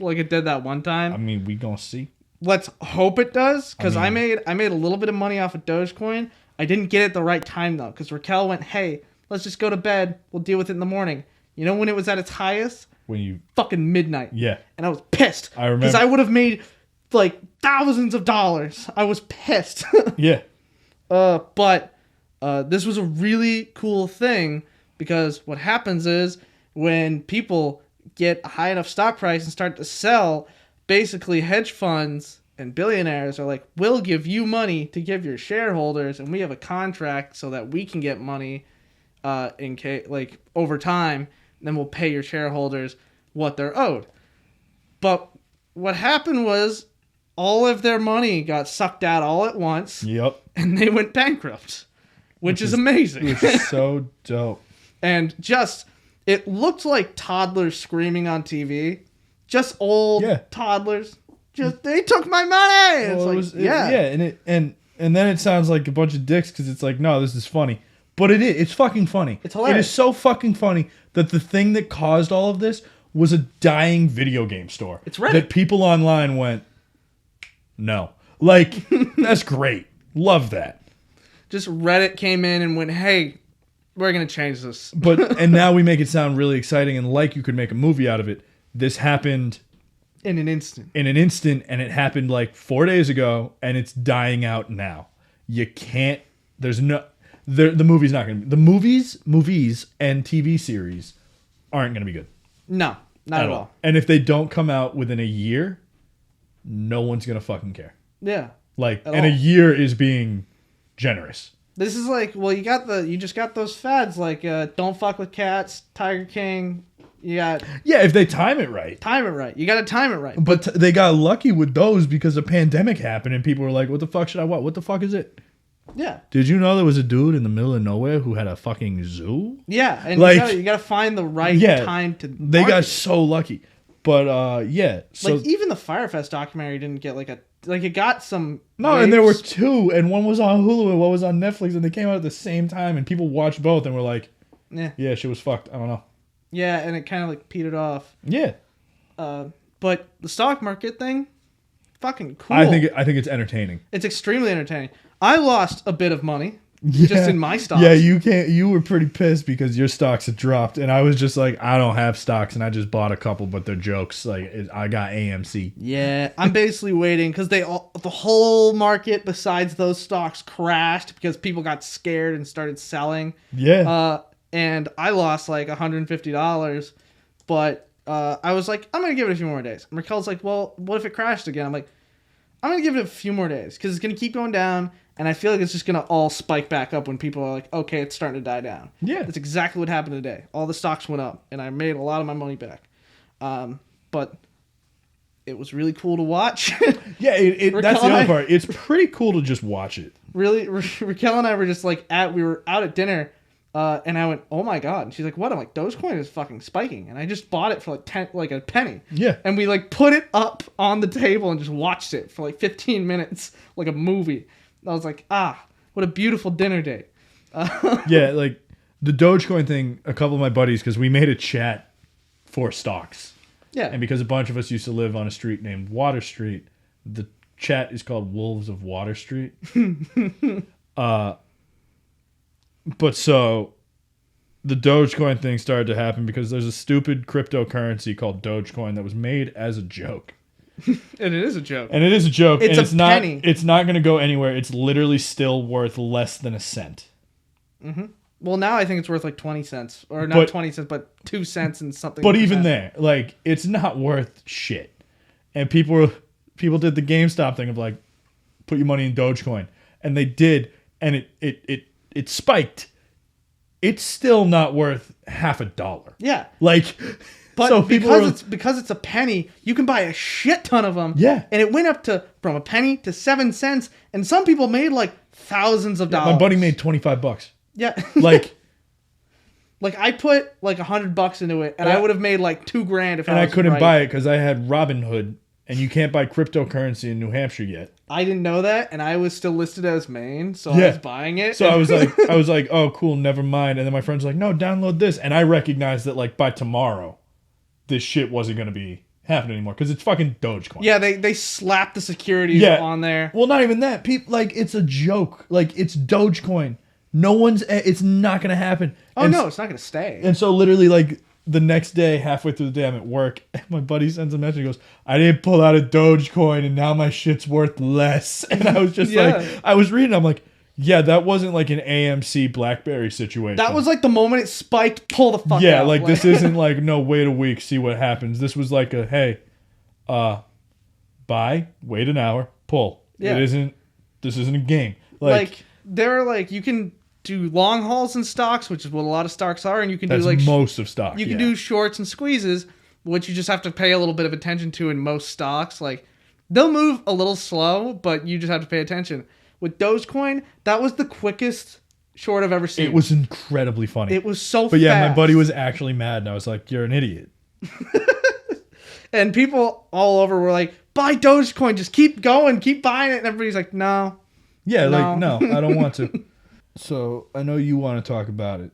like it did that one time. I mean, we going to see. Let's hope it does, because I made a little bit of money off of Dogecoin. I didn't get it at the right time, though, because Raquel went, hey, let's just go to bed. We'll deal with it in the morning. You know when it was at its highest? When you... Fucking midnight. Yeah. And I was pissed. I remember. Because I would have made, like, thousands of dollars. I was pissed. Yeah. But this was a really cool thing, because what happens is when people get a high enough stock price and start to sell... Basically, hedge funds and billionaires are like, we'll give you money to give your shareholders, and we have a contract so that we can get money in case, like, over time, and then we'll pay your shareholders what they're owed. But what happened was all of their money got sucked out all at once. Yep. And they went bankrupt, which is amazing. Which is so dope. And just, it looked like toddlers screaming on TV. Just old toddlers. Just they took my money. Well, and then it sounds like a bunch of dicks because it's like, no, this is funny, but it is. It's fucking funny. It's hilarious. It is so fucking funny that the thing that caused all of this was a dying video game store. It's Reddit. That people online went, no, like that's great. Love that. Just Reddit came in and went, hey, we're gonna change this. And now we make it sound really exciting and like you could make a movie out of it. This happened in an instant. And it happened like 4 days ago, and it's dying out now. You can't. There's no. The movie's not gonna be. The movies and TV series aren't gonna be good. No, not at all. And if they don't come out within a year, no one's gonna fucking care. Yeah. A year is being generous. This is like, well, you just got those fads like Don't Fuck with Cats, Tiger King. Yeah, if they time it right. You got to time it right. But they got lucky with those because a pandemic happened and people were like, what the fuck should I watch? What the fuck is it? Yeah. Did you know there was a dude in the middle of nowhere who had a fucking zoo? Yeah, and you got to find the right time to They got so lucky. But so like even the Firefest documentary didn't get it got some and there were two, and one was on Hulu and one was on Netflix, and they came out at the same time, and people watched both and were like, yeah, shit was fucked. I don't know. Yeah, and it kind of like petered off. Yeah. But the stock market thing, fucking cool. I think it's entertaining. It's extremely entertaining. I lost a bit of money just in my stocks. Yeah, you were pretty pissed because your stocks had dropped, and I was just like, I don't have stocks, and I just bought a couple, but they're jokes. Like I got AMC. Yeah, I'm basically waiting because the whole market besides those stocks crashed because people got scared and started selling. Yeah. And I lost like $150, but I was like, I'm going to give it a few more days. And Raquel's like, well, what if it crashed again? I'm like, I'm going to give it a few more days because it's going to keep going down, and I feel like it's just going to all spike back up when people are like, okay, it's starting to die down. Yeah. That's exactly what happened today. All the stocks went up, and I made a lot of my money back. But it was really cool to watch. Yeah, that's the other part. It's pretty cool to just watch it. Really, Raquel and I were just like, we were out at dinner, and I went, oh my god. And she's like, what? I'm like, Dogecoin is fucking spiking. And I just bought it for like a penny. Yeah. And we like put it up on the table and just watched it for like 15 minutes, like a movie. I was like, what a beautiful dinner date. Yeah, like the Dogecoin thing, a couple of my buddies, because we made a chat for stocks. Yeah. And because a bunch of us used to live on a street named Water Street, the chat is called Wolves of Water Street. But so the Dogecoin thing started to happen because there's a stupid cryptocurrency called Dogecoin that was made as a joke. And it is a joke. It's not penny. It's not going to go anywhere. It's literally still worth less than a cent. Mm-hmm. Well, now I think it's worth like 20 cents. Or not 20 cents, but 2 cents and something. But even there, like, it's not worth shit. And people did the GameStop thing of like, put your money in Dogecoin. And they did, and it spiked. It's still not worth $0.50. Yeah. Like, but so because it's a penny, you can buy a shit ton of them. Yeah. And it went up from a penny to 7 cents, and some people made like thousands of dollars. My buddy made $25. Yeah. Like, Like I put like $100 into it, and I would have made like $2,000 if I couldn't buy it because I had Robinhood, and you can't buy cryptocurrency in New Hampshire yet. I didn't know that, and I was still listed as Maine, so I was buying it. So I was like, oh cool, never mind. And then my friend's like, no, download this, and I recognized that like by tomorrow, this shit wasn't gonna be happening anymore because it's fucking Dogecoin. Yeah, they slapped the securities on there. Well, not even that. People like it's a joke. Like it's Dogecoin. It's not going to happen. Oh, no, it's not going to stay. And so literally like the next day, halfway through the day, I'm at work. And my buddy sends a message. He goes, I didn't pull out a Dogecoin and now my shit's worth less. And I was just like, I was reading. I'm like, yeah, that wasn't like an AMC BlackBerry situation. That was like the moment it spiked, pull the fuck out. Yeah, like this isn't like, no, wait a week, see what happens. This was like a, hey, buy, wait an hour, pull. Yeah. This isn't a game. Like they're like, you can do long hauls in stocks, which is what a lot of stocks are, and you can do like most of stock. You can do shorts and squeezes, which you just have to pay a little bit of attention to in most stocks. Like they'll move a little slow, but you just have to pay attention. With Dogecoin, that was the quickest short I've ever seen. It was incredibly funny. It was so fast. But yeah, my buddy was actually mad, and I was like, you're an idiot. And people all over were like, buy Dogecoin, just keep going, keep buying it. And everybody's like, no. Yeah, like, no, I don't want to. So, I know you want to talk about it.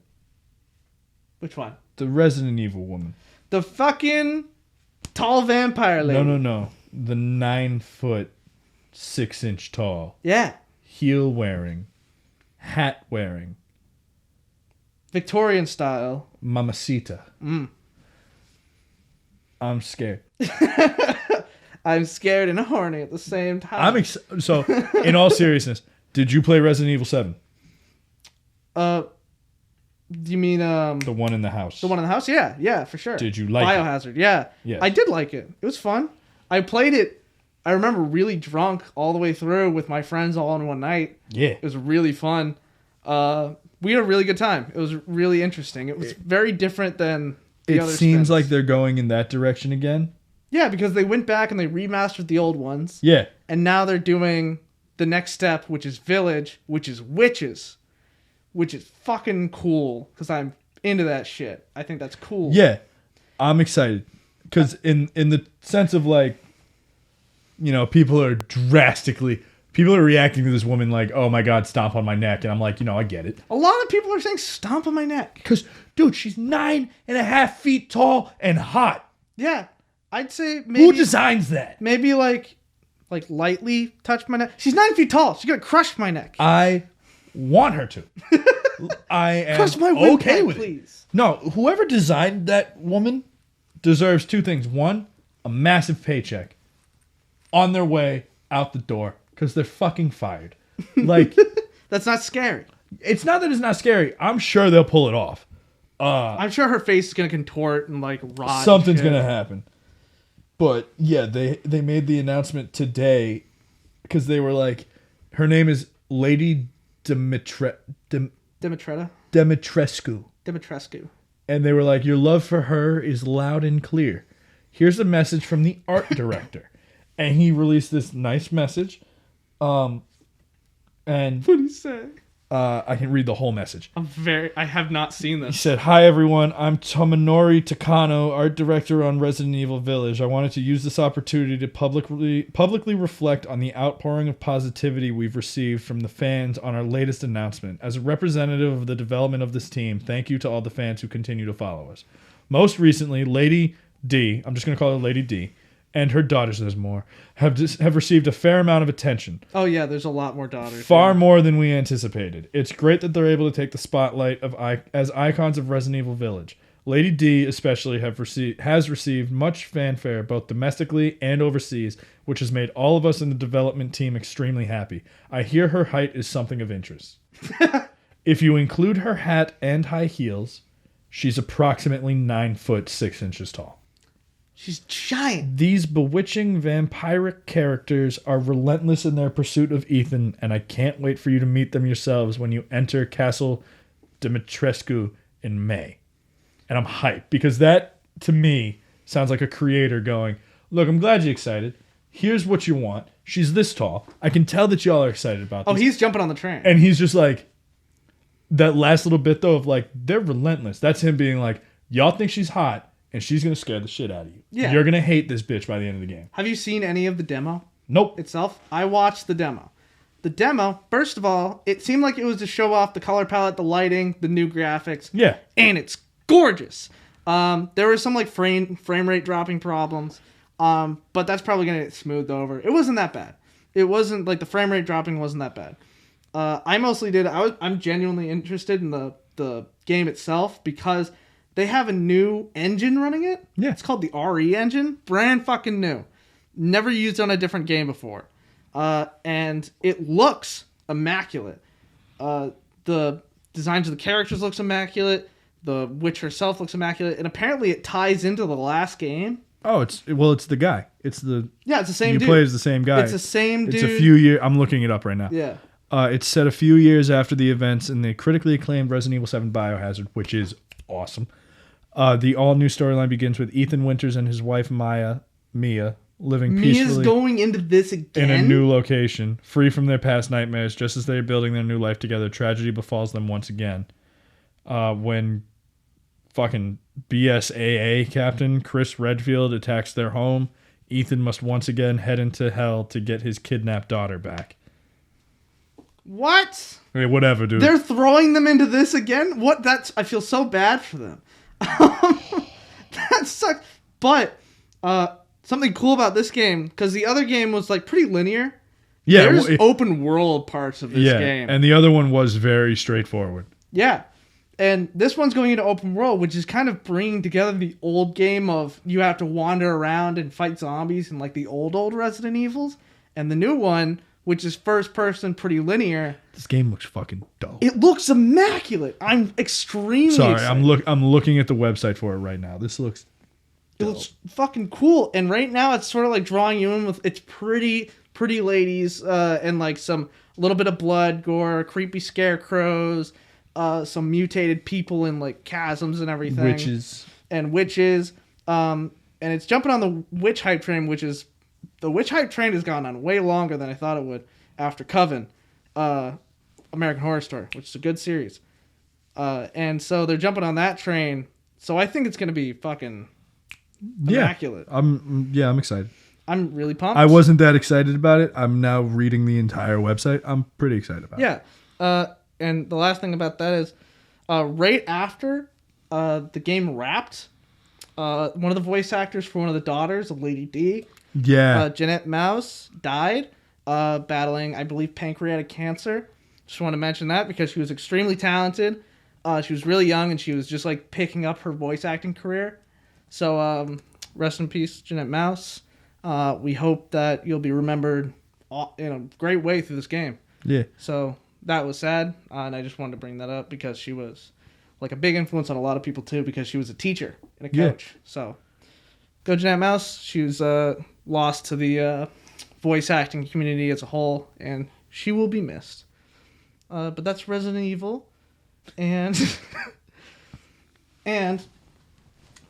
Which one? The Resident Evil woman. The fucking tall vampire lady. No. The 9-foot, 6-inch tall. Yeah. Heel wearing. Hat wearing. Victorian style. Mamacita. I'm scared. I'm scared and horny at the same time. So, in all seriousness, did you play Resident Evil 7? You mean the one in the house? The one in the house? Yeah, for sure. Did you like Biohazard? Yeah. Yes. I did like it. It was fun. I played it. I remember really drunk all the way through with my friends all in one night. Yeah. It was really fun. We had a really good time. It was really interesting. It was very different than the other seems spins. like they're going in that direction again. Yeah, because they went back and they remastered the old ones. Yeah. And now they're doing the next step, which is Village, which is witches, which is fucking cool because I'm into that shit. I think that's cool. Yeah. I'm excited because in the sense of like, you know, people are reacting to this woman like, oh my God, stomp on my neck. And I'm like, I get it. A lot of people are saying stomp on my neck. Because, dude, she's 9.5 feet tall and hot. Yeah. I'd say maybe... Who designs that? Maybe like lightly touch my neck. She's 9 feet tall. She's going to crush my neck. I want her to. I am crush my okay with please. It. No, whoever designed that woman deserves two things. One, a massive paycheck on their way out the door because they're fucking fired. Like, that's not scary. It's not that it's not scary. I'm sure they'll pull it off. I'm sure her face is going to contort and like rot. Something's going to happen. But yeah, they made the announcement today because they were like, her name is Lady Dimitrescu. And they were like, your love for her is loud and clear. Here's a message from the art director. And he released this nice message. And what did he say? I can read the whole message. I have not seen this. He said, hi everyone, I'm Tomonori Takano, art director on Resident Evil Village. I wanted to use this opportunity to publicly reflect on the outpouring of positivity we've received from the fans on our latest announcement. As a representative of the development of this team, thank you to all the fans who continue to follow us. Most recently, Lady D, I'm just going to call her Lady D, and her daughters, there's more, have received a fair amount of attention. Oh yeah, there's a lot more daughters. Far more than we anticipated. It's great that they're able to take the spotlight as icons of Resident Evil Village. Lady D especially has received much fanfare both domestically and overseas, which has made all of us in the development team extremely happy. I hear her height is something of interest. If you include her hat and high heels, she's approximately 9 foot 6 inches tall. She's giant. These bewitching vampiric characters are relentless in their pursuit of Ethan, and I can't wait for you to meet them yourselves when you enter Castle Dimitrescu in May. And I'm hyped, because that, to me, sounds like a creator going, look, I'm glad you're excited. Here's what you want. She's this tall. I can tell that y'all are excited about this. Oh, he's jumping on the train. And he's just like, that last little bit though of like they're relentless. That's him being like, y'all think she's hot and she's gonna scare the shit out of you. Yeah. You're gonna hate this bitch by the end of the game. Have you seen any of the demo Nope. itself? I watched the demo. The demo, first of all, it seemed like it was to show off the color palette, the lighting, the new graphics. Yeah. And it's gorgeous. There were some like frame rate dropping problems, but that's probably gonna get smoothed over. It wasn't that bad. It wasn't like the frame rate dropping wasn't that bad. I'm genuinely interested in the game itself because they have a new engine running it. Yeah. It's called the RE engine, brand fucking new, never used on a different game before, and it looks immaculate. The designs of the characters looks immaculate. The witch herself looks immaculate, and apparently it ties into the last game. Oh, it's the guy. It's the same dude. You play as the same guy. It's the same dude. It's a few years. I'm looking it up right now. Yeah. It's set a few years after the events in the critically acclaimed Resident Evil 7 Biohazard, which is awesome. The all-new storyline begins with Ethan Winters and his wife Mia living peacefully. Mia's going into this again? In a new location, free from their past nightmares. Just as they are building their new life together, tragedy befalls them once again. When fucking BSAA captain Chris Redfield attacks their home, Ethan must once again head into hell to get his kidnapped daughter back. What? Hey, whatever, dude. They're throwing them into this again? What? I feel so bad for them. That sucks. But something cool about this game, because the other game was like pretty linear. Yeah, there's open world parts of this game. And the other one was very straightforward. Yeah. And this one's going into open world, which is kind of bringing together the old game of you have to wander around and fight zombies and like the old Resident Evils. And the new one, which is first person, pretty linear. This game looks fucking dope. It looks immaculate. I'm extremely excited. I'm looking at the website for it right now. This looks dope. It looks fucking cool. And right now it's sort of like drawing you in with it's pretty ladies and like some little bit of blood, gore, creepy scarecrows, some mutated people in like chasms and everything. Witches. And it's jumping on the witch hype train, the witch hype train has gone on way longer than I thought it would after Coven, American Horror Story, which is a good series. And so they're jumping on that train. So I think it's going to be fucking immaculate. I'm excited. I'm really pumped. I wasn't that excited about it. I'm now reading the entire website. I'm pretty excited about it. Yeah. And the last thing about that is right after the game wrapped, one of the voice actors for one of the daughters of Lady D, Jeanette Mouse, died battling, I believe, pancreatic cancer. Just want to mention that because she was extremely talented. She was really young and she was just like picking up her voice acting career. So rest in peace, Jeanette Mouse. We hope that you'll be remembered in a great way through this game. Yeah. So that was sad, and I just wanted to bring that up because she was like a big influence on a lot of people too because she was a teacher and a coach. Yeah. So go Jeanette Mouse. She was lost to the voice acting community as a whole, and she will be missed. But that's Resident Evil, and and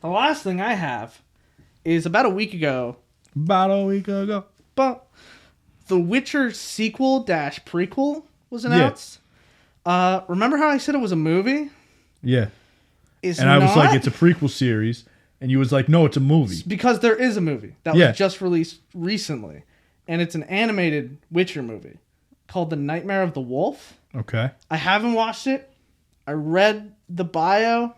the last thing I have is about a week ago. But The Witcher sequel / prequel was announced. Yeah. Remember how I said it was a movie? Yeah. I was like, it's a prequel series. And you was like, no, it's a movie. Because there is a movie that was just released recently. And it's an animated Witcher movie called The Nightmare of the Wolf. Okay. I haven't watched it. I read the bio.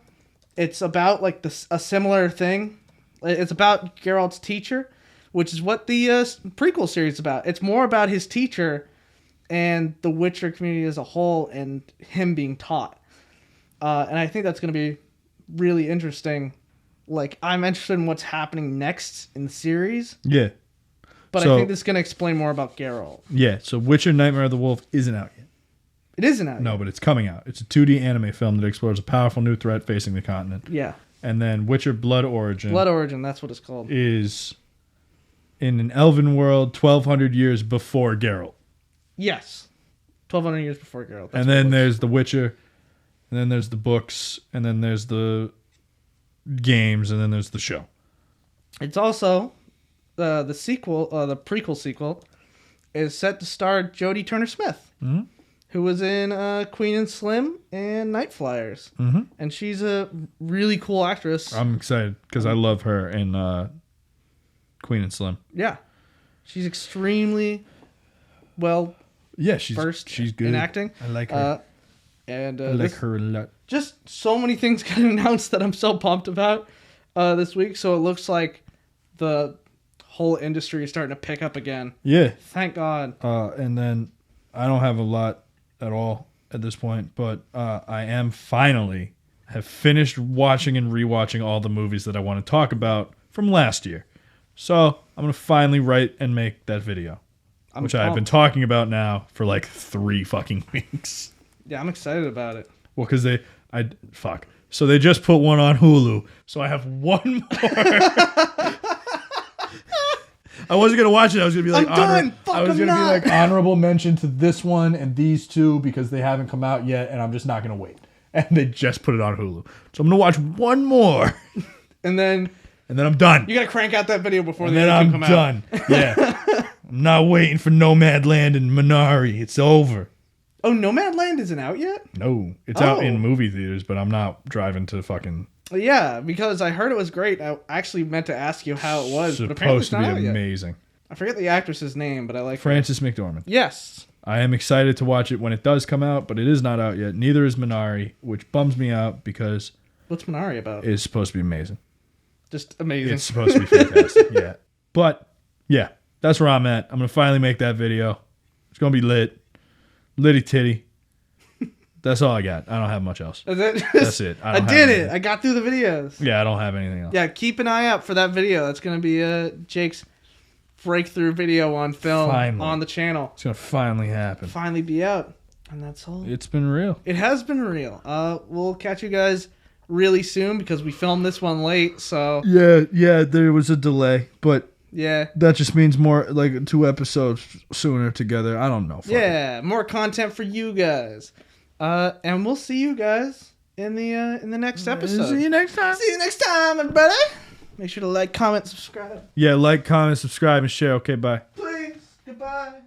It's about like a similar thing. It's about Geralt's teacher, which is what the prequel series is about. It's more about his teacher and the Witcher community as a whole and him being taught. And I think that's going to be really interesting. Like, I'm interested in what's happening next in the series. Yeah. But I think this is going to explain more about Geralt. Yeah, so Witcher Nightmare of the Wolf isn't out yet. It isn't out yet? No, but it's coming out. It's a 2D anime film that explores a powerful new threat facing the continent. Yeah. And then Witcher Blood Origin. Blood Origin, that's what it's called. Is in an elven world 1,200 years before Geralt. Yes. 1,200 years before Geralt. And then there's The Witcher, and then there's the books, and then there's the games, and then there's the show. It's also the sequel, the prequel sequel, is set to star Jodie Turner-Smith, who was in Queen and Slim and Night Flyers. Mm-hmm. And she's a really cool actress. I'm excited because I love her in Queen and Slim. Yeah. She's extremely well she's good in acting. I like her. I like her a lot. Just so many things got announced that I'm so pumped about this week. So it looks like the whole industry is starting to pick up again. Yeah. Thank God. And then I don't have a lot at all at this point, but I am have finished watching and rewatching all the movies that I want to talk about from last year. So I'm going to finally write and make that video, which I've been talking about now for like 3 fucking weeks. Yeah, I'm excited about it. Well, because So they just put one on Hulu. So I have one more. I wasn't gonna watch it. I was gonna be like, honorable mention to this one and these 2 because they haven't come out yet, and I'm just not gonna wait. And they just put it on Hulu, so I'm gonna watch one more, and then I'm done. You gotta crank out that video before and the then other I'm come done. out. Yeah, I'm not waiting for Nomadland and Minari. It's over. Oh, Nomadland isn't out yet? No, it's out in movie theaters, but I'm not driving to fucking. Yeah, because I heard it was great. I actually meant to ask you how it was. Supposed to be amazing. I forget the actress's name, but I like Frances McDormand. Yes. I am excited to watch it when it does come out, but it is not out yet. Neither is Minari, which bums me out because... What's Minari about? It's supposed to be amazing. Just amazing. It's supposed to be fantastic, yeah. But, yeah, that's where I'm at. I'm going to finally make that video. It's going to be lit. Litty titty. That's all I got. I don't have much else. That's it. I did it. I got through the videos. Yeah, I don't have anything else. Yeah, keep an eye out for that video. That's going to be Jake's breakthrough video on film on the channel. It's going to finally happen. Finally be out. And that's all. It's been real. It has been real. We'll catch you guys really soon because we filmed this one late, so... Yeah, there was a delay, but... Yeah. That just means more, like, 2 episodes sooner together. I don't know. Yeah, more content for you guys. And we'll see you guys in the next episode. See you next time. See you next time, everybody. Make sure to like, comment, subscribe. Yeah, like, comment, subscribe, and share. Okay, bye. Please. Goodbye.